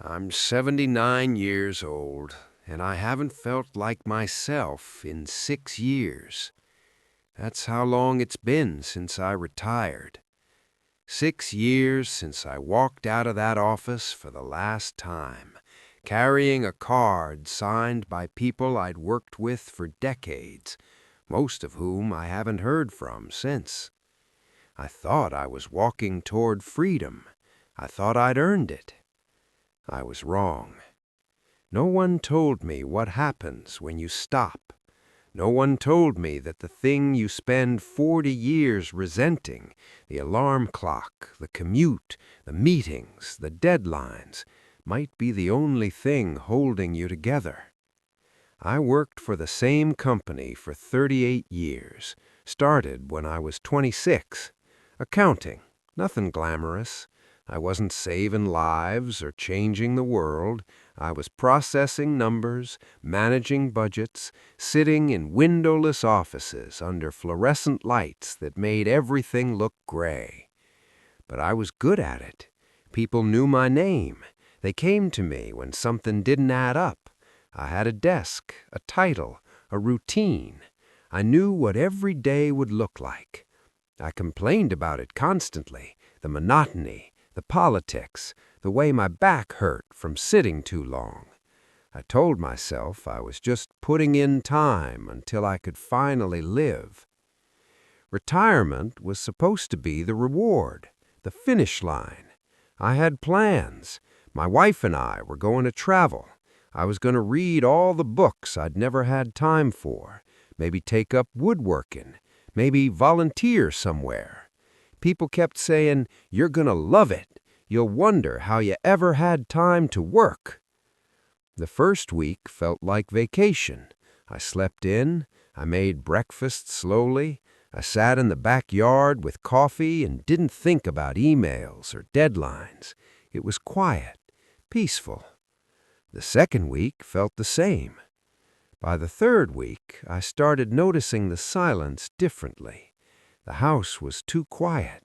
I'm 79 years old, and I haven't felt like myself in 6 years. That's how long it's been since I retired. 6 years since I walked out of that office for the last time, carrying a card signed by people I'd worked with for decades, most of whom I haven't heard from since. I thought I was walking toward freedom. I thought I'd earned it. I was wrong. No one told me what happens when you stop. No one told me that the thing you spend 40 years resenting, the alarm clock, the commute, the meetings, the deadlines, might be the only thing holding you together. I worked for the same company for 38 years, started when I was 26. Accounting, nothing glamorous. I wasn't saving lives or changing the world. I was processing numbers, managing budgets, sitting in windowless offices under fluorescent lights that made everything look gray. But I was good at it. People knew my name. They came to me when something didn't add up. I had a desk, a title, a routine. I knew what every day would look like. I complained about it constantly, the monotony, the politics, the way my back hurt from sitting too long. I told myself I was just putting in time until I could finally live. Retirement was supposed to be the reward, the finish line. I had plans. My wife and I were going to travel. I was going to read all the books I'd never had time for, maybe take up woodworking, maybe volunteer somewhere. People kept saying, "You're going to love it. You'll wonder how you ever had time to work." The first week felt like vacation. I slept in. I made breakfast slowly. I sat in the backyard with coffee and didn't think about emails or deadlines. It was quiet, peaceful. The second week felt the same. By the third week, I started noticing the silence differently. The house was too quiet.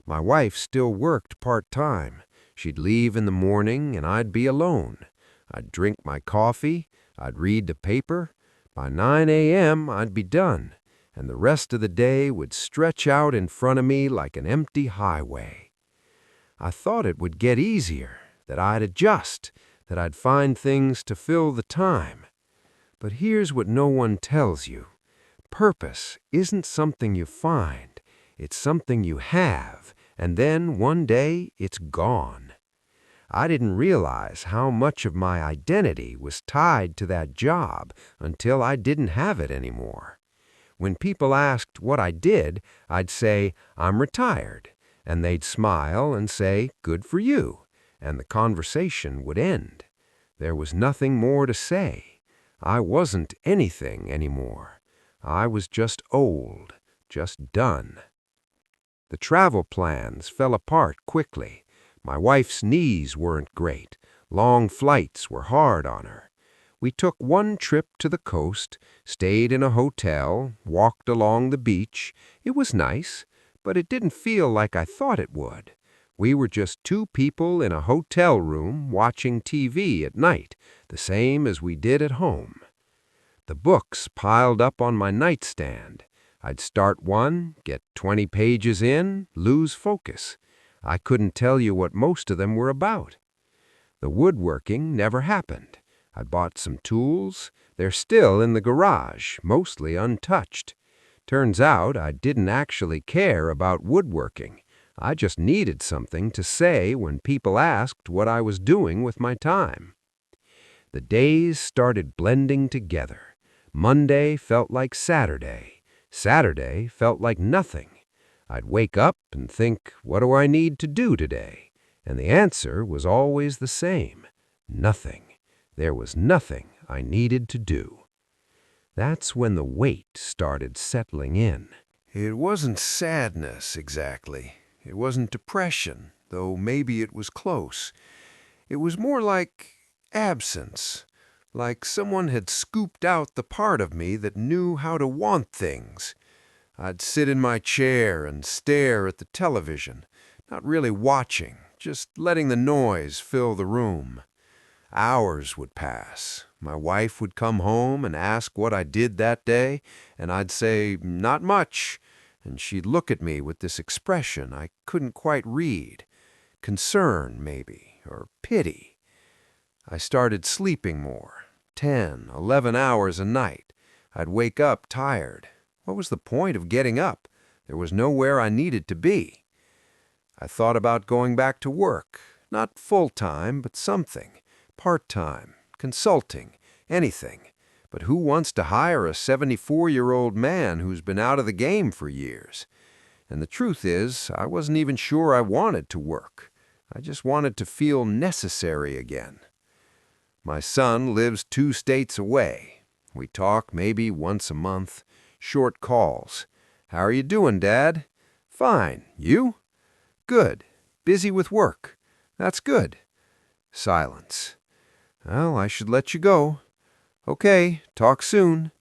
My wife still worked part-time. She'd leave in the morning and I'd be alone. I'd drink my coffee. I'd read the paper. By 9 a.m. I'd be done, and the rest of the day would stretch out in front of me like an empty highway. I thought it would get easier, that I'd adjust, that I'd find things to fill the time. But here's what no one tells you. Purpose isn't something you find. It's something you have, and then one day it's gone. I didn't realize how much of my identity was tied to that job until I didn't have it anymore. When people asked what I did, I'd say, "I'm retired," and they'd smile and say, "Good for you," and the conversation would end. There was nothing more to say. I wasn't anything anymore. I was just old, just done. The travel plans fell apart quickly. My wife's knees weren't great. Long flights were hard on her. We took one trip to the coast, stayed in a hotel, walked along the beach. It was nice, but it didn't feel like I thought it would. We were just two people in a hotel room watching TV at night, the same as we did at home. The books piled up on my nightstand. I'd start one, get 20 pages in, lose focus. I couldn't tell you what most of them were about. The woodworking never happened. I bought some tools. They're still in the garage, mostly untouched. Turns out I didn't actually care about woodworking. I just needed something to say when people asked what I was doing with my time. The days started blending together. Monday felt like Saturday. Saturday felt like nothing. I'd wake up and think, what do I need to do today? And the answer was always the same. Nothing. There was nothing I needed to do. That's when the weight started settling in. It wasn't sadness exactly. It wasn't depression, though maybe it was close. It was more like absence. Like someone had scooped out the part of me that knew how to want things. I'd sit in my chair and stare at the television, not really watching, just letting the noise fill the room. Hours would pass. My wife would come home and ask what I did that day, and I'd say, "Not much." And she'd look at me with this expression I couldn't quite read. Concern, maybe, or pity. I started sleeping more, 10, 11 hours a night. I'd wake up tired. What was the point of getting up? There was nowhere I needed to be. I thought about going back to work, not full-time, but something, part-time, consulting, anything. But who wants to hire a 74-year-old man who's been out of the game for years? And the truth is, I wasn't even sure I wanted to work. I just wanted to feel necessary again. My son lives 2 states away. We talk maybe once a month, short calls. "How are you doing, Dad?" "Fine. You?" "Good. Busy with work." "That's good." Silence. "Well, I should let you go." "Okay, talk soon."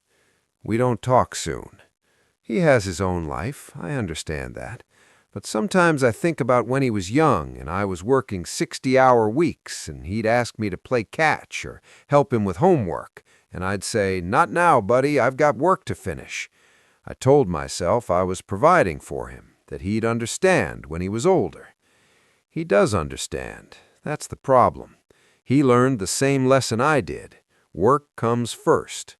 We don't talk soon. He has his own life, I understand that. But sometimes I think about when he was young and I was working 60-hour weeks and he'd ask me to play catch or help him with homework, and I'd say, "Not now, buddy, I've got work to finish." I told myself I was providing for him, that he'd understand when he was older. He does understand. That's the problem. He learned the same lesson I did. Work comes first.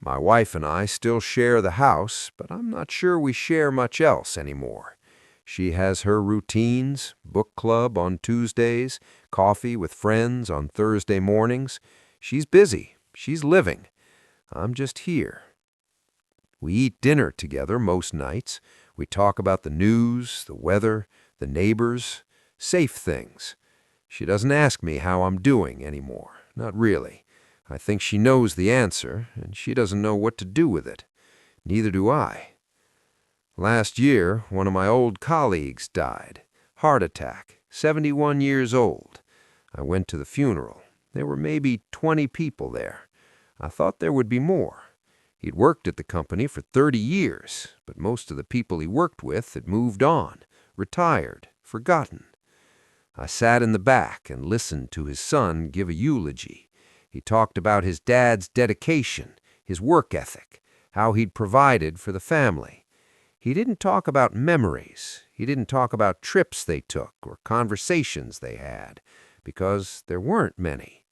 My wife and I still share the house, but I'm not sure we share much else anymore. She has her routines, book club on Tuesdays, coffee with friends on Thursday mornings. She's busy. She's living. I'm just here. We eat dinner together most nights. We talk about the news, the weather, the neighbors, safe things. She doesn't ask me how I'm doing anymore. Not really. I think she knows the answer, and she doesn't know what to do with it. Neither do I. Last year, one of my old colleagues died. Heart attack, 71 years old. I went to the funeral. There were maybe 20 people there. I thought there would be more. He'd worked at the company for 30 years, but most of the people he worked with had moved on, retired, forgotten. I sat in the back and listened to his son give a eulogy. He talked about his dad's dedication, his work ethic, how he'd provided for the family. He didn't talk about memories. He didn't talk about trips they took or conversations they had, because there weren't many.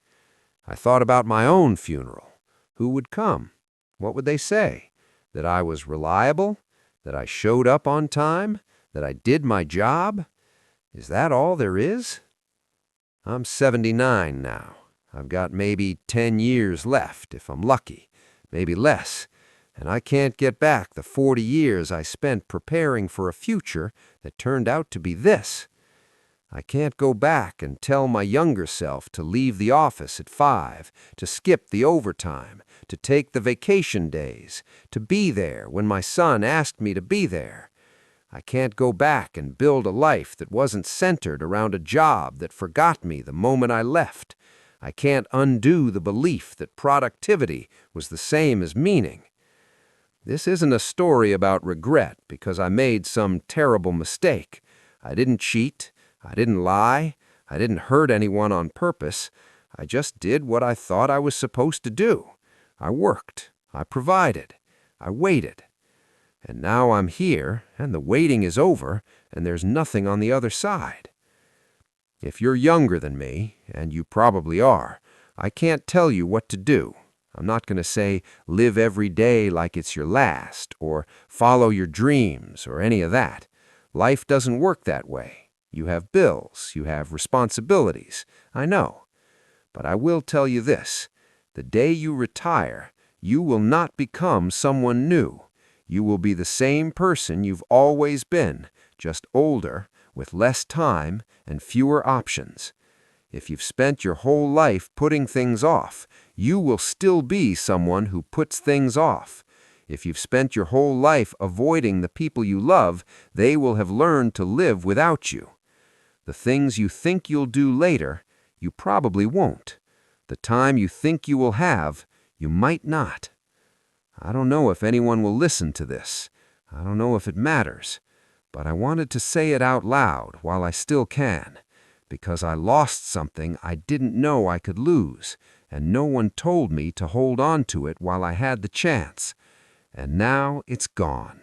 I thought about my own funeral. Who would come? What would they say? That I was reliable? That I showed up on time? That I did my job? Is that all there is? I'm 79 now. I've got maybe 10 years left, if I'm lucky, maybe less, and I can't get back the 40 years I spent preparing for a future that turned out to be this. I can't go back and tell my younger self to leave the office at 5, to skip the overtime, to take the vacation days, to be there when my son asked me to be there. I can't go back and build a life that wasn't centered around a job that forgot me the moment I left. I can't undo the belief that productivity was the same as meaning. This isn't a story about regret because I made some terrible mistake. I didn't cheat. I didn't lie. I didn't hurt anyone on purpose. I just did what I thought I was supposed to do. I worked. I provided. I waited. And now I'm here, and the waiting is over, and there's nothing on the other side. If you're younger than me, and you probably are, I can't tell you what to do. I'm not going to say live every day like it's your last, or follow your dreams, or any of that. Life doesn't work that way. You have bills, you have responsibilities, I know. But I will tell you this, the day you retire, you will not become someone new. You will be the same person you've always been, just older, with less time and fewer options. If you've spent your whole life putting things off, you will still be someone who puts things off. If you've spent your whole life avoiding the people you love, they will have learned to live without you. The things you think you'll do later, you probably won't. The time you think you will have, you might not. I don't know if anyone will listen to this. I don't know if it matters. But I wanted to say it out loud while I still can, because I lost something I didn't know I could lose, and no one told me to hold on to it while I had the chance. And now it's gone.